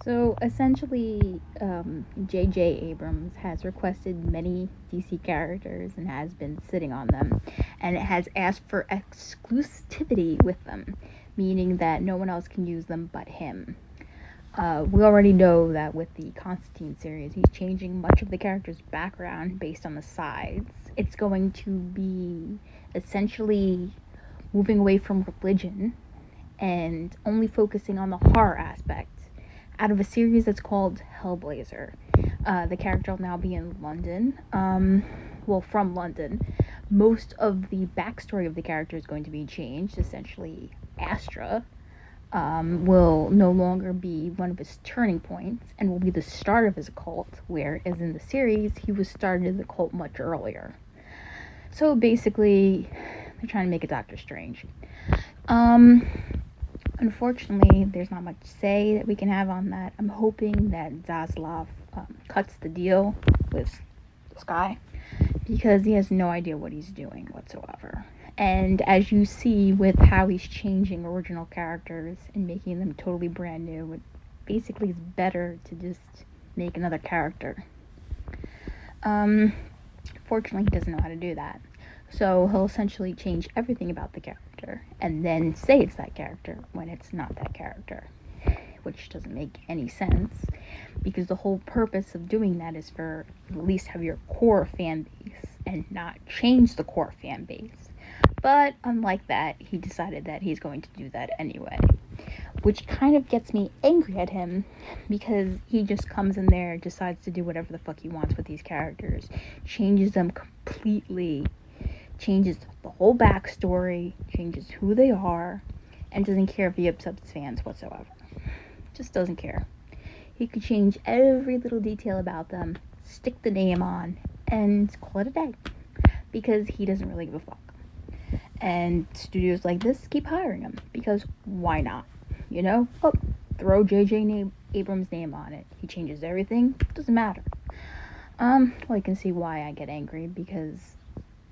So essentially, J.J. Abrams has requested many DC characters and has been sitting on them, and it has asked for exclusivity with them, meaning that no one else can use them but him. We already know that with the Constantine series, he's changing much of the character's background based on the sides. It's going to be essentially moving away from religion and only focusing on the horror aspect out of a series that's called Hellblazer. The character will now be in London. Well, from London. Most of the backstory of the character is going to be changed. Essentially, Astra will no longer be one of his turning points and will be the start of his cult, whereas in the series, he was started in the cult much earlier. So basically, they're trying to make a Doctor Strange. Um, Unfortunately, there's not much say that we can have on that. I'm hoping that Zaslav cuts the deal with this guy because he has no idea what he's doing whatsoever. And as you see with how he's changing original characters and making them totally brand new, it basically is better to just make another character. Um, Fortunately, he doesn't know how to do that. So he'll essentially change everything about the character and then say it's that character when it's not that character, which doesn't make any sense because the whole purpose of doing that is for at least have your core fan base and not change the core fan base. But unlike that, he decided that he's going to do that anyway, which kind of gets me angry at him because he just comes in there, decides to do whatever the fuck he wants with these characters, changes them completely, changes the whole backstory, changes who they are, and doesn't care if he upsets fans whatsoever. Just doesn't care. He could change every little detail about them, stick the name on, and call it a day. Because he doesn't really give a fuck. And studios like this keep hiring him. Because why not? You know? Oh, throw J.J. Abrams' name on it. He changes everything. Doesn't matter. Well, you can see why I get angry. Because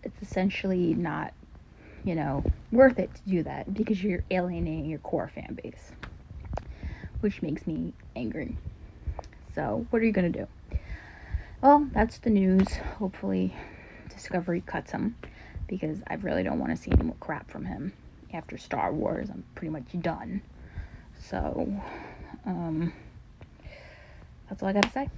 it's essentially not, worth it to do that. Because you're alienating your core fan base. Which makes me angry. So, what are you gonna do? Well, that's the news. Hopefully, Discovery cuts him because I really don't want to see any more crap from him. After Star Wars, I'm pretty much done. So, that's all I gotta say.